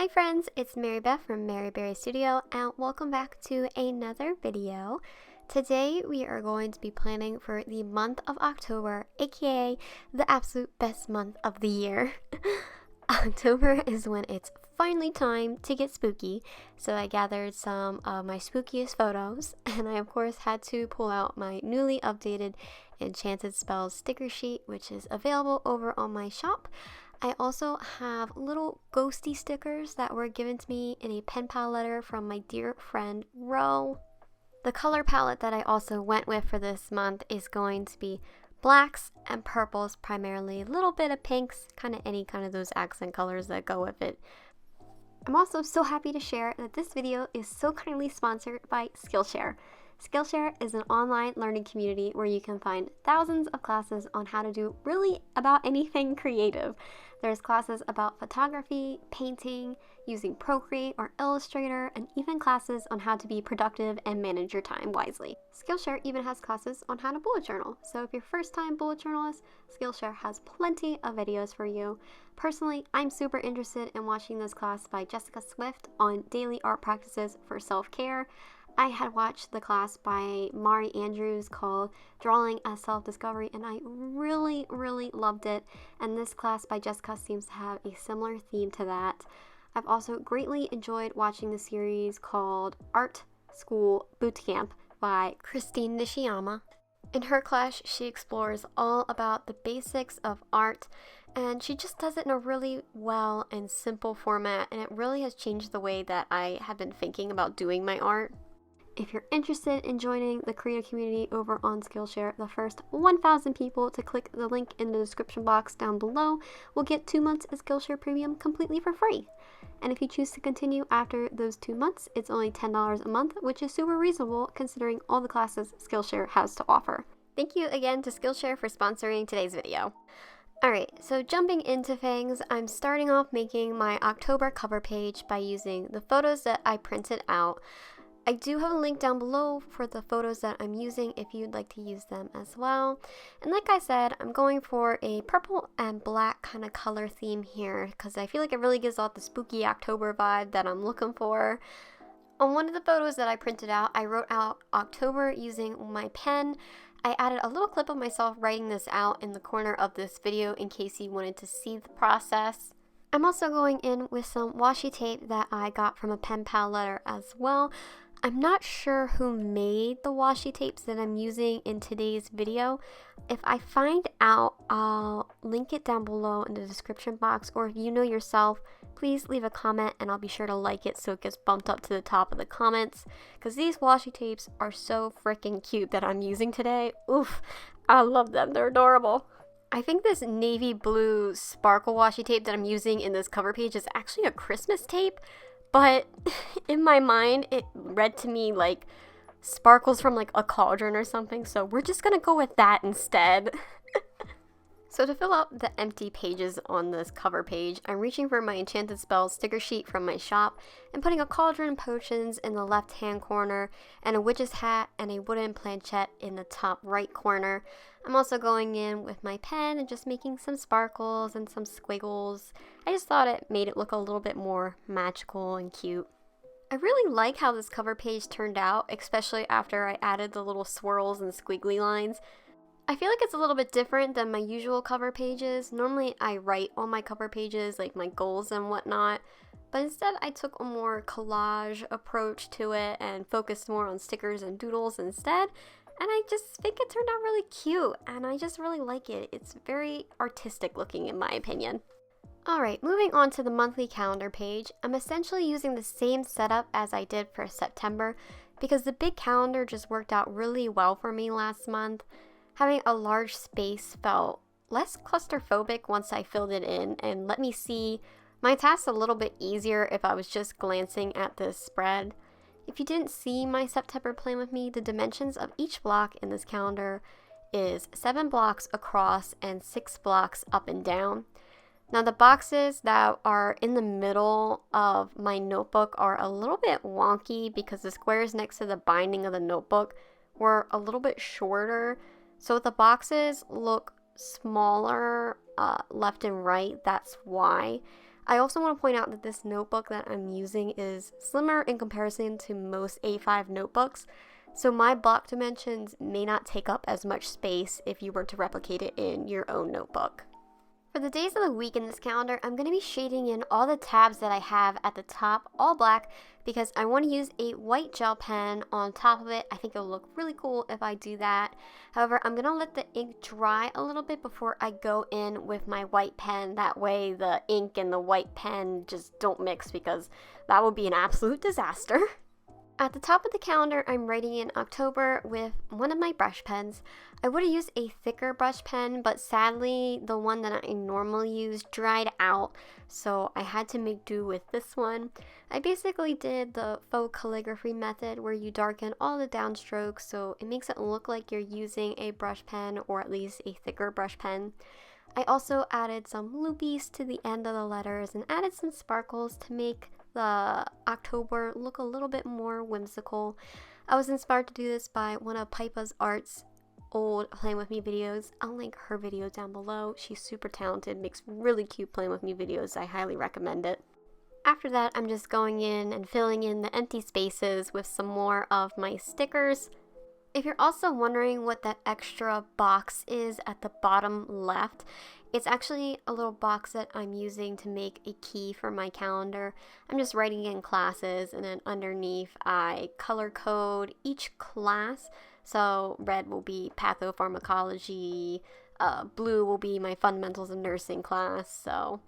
Hi friends, it's Mary Beth from Mary Berry Studio and welcome back to another video. Today we are going to be planning for the month of October, aka the absolute best month of the year. October is when it's finally time to get spooky, so I gathered some of my spookiest photos and I of course had to pull out my newly updated Enchanted Spells sticker sheet, which is available over on my shop. I also have little ghosty stickers that were given to me in a pen pal letter from my dear friend Ro. The color palette that I also went with for this month is going to be blacks and purples primarily, a little bit of pinks, kind of any kind of those accent colors that go with it. I'm also so happy to share that this video is so kindly sponsored by Skillshare. Skillshare is an online learning community where you can find thousands of classes on how to do really about anything creative. There's classes about photography, painting, using Procreate or Illustrator, and even classes on how to be productive and manage your time wisely. Skillshare even has classes on how to bullet journal. So if you're first-time bullet journalist, Skillshare has plenty of videos for you. Personally, I'm super interested in watching this class by Jessica Swift on daily art practices for self-care. I had watched the class by Mari Andrews called Drawing as Self-Discovery and I really loved it, and this class by Jessica seems to have a similar theme to that. I've also greatly enjoyed watching the series called Art School Bootcamp by Christine Nishiyama. In her class, she explores all about the basics of art, and she just does it in a really well and simple format, and it really has changed the way that I have been thinking about doing my art. If you're interested in joining the creative community over on Skillshare, the first 1,000 people to click the link in the description box down below will get 2 months of Skillshare Premium completely for free. And if you choose to continue after those 2 months, it's only $10 a month, which is super reasonable considering all the classes Skillshare has to offer. Thank you again to Skillshare for sponsoring today's video. Alright, so jumping into things, I'm starting off making my October cover page by using the photos that I printed out. I do have a link down below for the photos that I'm using if you'd like to use them as well. And like I said, I'm going for a purple and black kind of color theme here because I feel like it really gives off the spooky October vibe that I'm looking for. On one of the photos that I printed out, I wrote out October using my pen. I added a little clip of myself writing this out in the corner of this video in case you wanted to see the process. I'm also going in with some washi tape that I got from a pen pal letter as well. I'm not sure who made the washi tapes that I'm using in today's video. If I find out, I'll link it down below in the description box, or if you know yourself, please leave a comment and I'll be sure to like it so it gets bumped up to the top of the comments, because these washi tapes are so freaking cute that I'm using today. Oof, I love them, they're adorable. I think this navy blue sparkle washi tape that I'm using in this cover page is actually a Christmas tape. But in my mind, it read to me like sparkles from like a cauldron or something, so we're just gonna go with that instead. So to fill out the empty pages on this cover page, I'm reaching for my Enchanted Spells sticker sheet from my shop and putting a cauldron of potions in the left hand corner and a witch's hat and a wooden planchette in the top right corner. I'm also going in with my pen and just making some sparkles and some squiggles. I just thought it made it look a little bit more magical and cute. I really like how this cover page turned out, especially after I added the little swirls and squiggly lines. I feel like it's a little bit different than my usual cover pages. Normally I write on my cover pages like my goals and whatnot, but instead I took a more collage approach to it and focused more on stickers and doodles instead, and I just think it turned out really cute and I just really like it. It's very artistic looking in my opinion. Alright, moving on to the monthly calendar page, I'm essentially using the same setup as I did for September because the big calendar just worked out really well for me last month. Having a large space felt less claustrophobic once I filled it in and let me see my tasks a little bit easier if I was just glancing at this spread. If you didn't see my September plan with me, the dimensions of each block in this calendar is 7 blocks across and 6 blocks up and down. Now the boxes that are in the middle of my notebook are a little bit wonky because the squares next to the binding of the notebook were a little bit shorter. So the boxes look smaller left and right, that's why. I also want to point out that this notebook that I'm using is slimmer in comparison to most A5 notebooks, so my block dimensions may not take up as much space if you were to replicate it in your own notebook. For the days of the week in this calendar, I'm going to be shading in all the tabs that I have at the top all black because I want to use a white gel pen on top of it. I think it'll look really cool if I do that. However, I'm going to let the ink dry a little bit before I go in with my white pen. That way the ink and the white pen just don't mix because that would be an absolute disaster. At the top of the calendar, I'm writing in October with one of my brush pens. I would have used a thicker brush pen, but sadly, the one that I normally use dried out, so I had to make do with this one. I basically did the faux calligraphy method where you darken all the downstrokes, so it makes it look like you're using a brush pen or at least a thicker brush pen. I also added some loopies to the end of the letters and added some sparkles to make the October look a little bit more whimsical. I was inspired to do this by one of Pipa's Art's old Playing With Me videos. I'll link her video down below. She's super talented, makes really cute Playing With Me videos. I highly recommend it. After that, I'm just going in and filling in the empty spaces with some more of my stickers. If you're also wondering what that extra box is at the bottom left, it's actually a little box that I'm using to make a key for my calendar. I'm just writing in classes, and then underneath I color code each class. So red will be pathopharmacology, blue will be my fundamentals of nursing class. So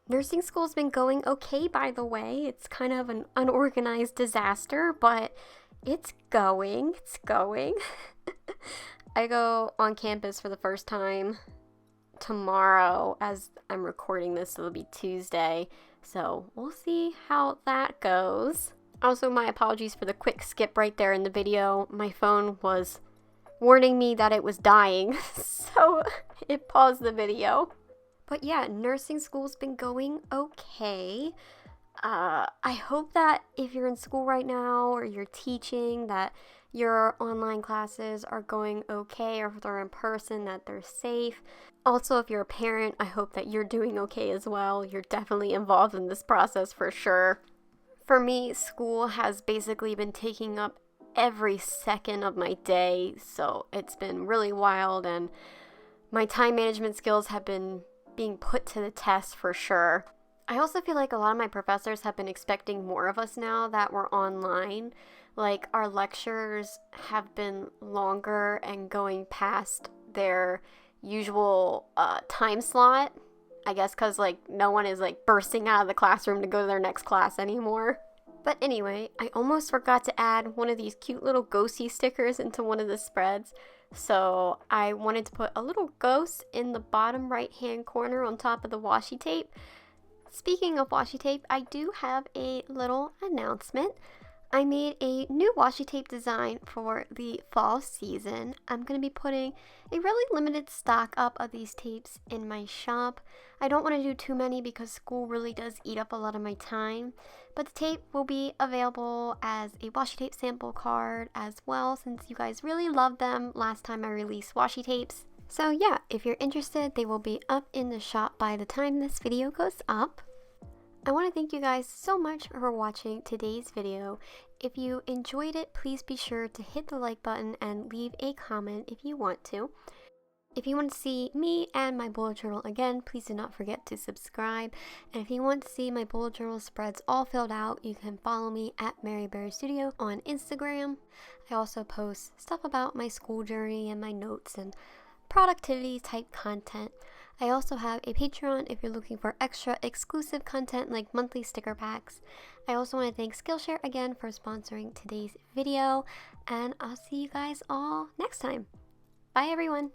nursing school's been going okay, by the way. It's kind of an unorganized disaster, but it's going. I go on campus for the first time tomorrow. As I'm recording this, it'll be Tuesday, so we'll see how that goes. Also, my apologies for the quick skip right there in the video. My phone was warning me that it was dying, so it paused the video. But yeah, nursing school's been going okay. I hope that if you're in school right now or you're teaching, that your online classes are going okay, or if they're in person, that they're safe. Also, if you're a parent, I hope that you're doing okay as well. You're definitely involved in this process for sure. For me, school has basically been taking up every second of my day, so it's been really wild, and my time management skills have been being put to the test for sure. I also feel like a lot of my professors have been expecting more of us now that we're online. Like, our lectures have been longer and going past their usual time slot. I guess because, like, no one is, like, bursting out of the classroom to go to their next class anymore. But anyway, I almost forgot to add one of these cute little ghosty stickers into one of the spreads. So I wanted to put a little ghost in the bottom right-hand corner on top of the washi tape. Speaking of washi tape, I do have a little announcement. I made a new washi tape design for the fall season. I'm going to be putting a really limited stock up of these tapes in my shop. I don't want to do too many because school really does eat up a lot of my time. But the tape will be available as a washi tape sample card as well, since you guys really loved them last time I released washi tapes. So yeah, if you're interested, they will be up in the shop by the time this video goes up. I want to thank you guys so much for watching today's video. If you enjoyed it, please be sure to hit the like button and leave a comment if you want to. If you want to see me and my bullet journal again, please do not forget to subscribe. And if you want to see my bullet journal spreads all filled out, you can follow me at Maryberry Studio on Instagram. I also post stuff about my school journey and my notes and productivity type content. I also have a Patreon if you're looking for extra exclusive content like monthly sticker packs. I also want to thank Skillshare again for sponsoring today's video, and I'll see you guys all next time. Bye everyone!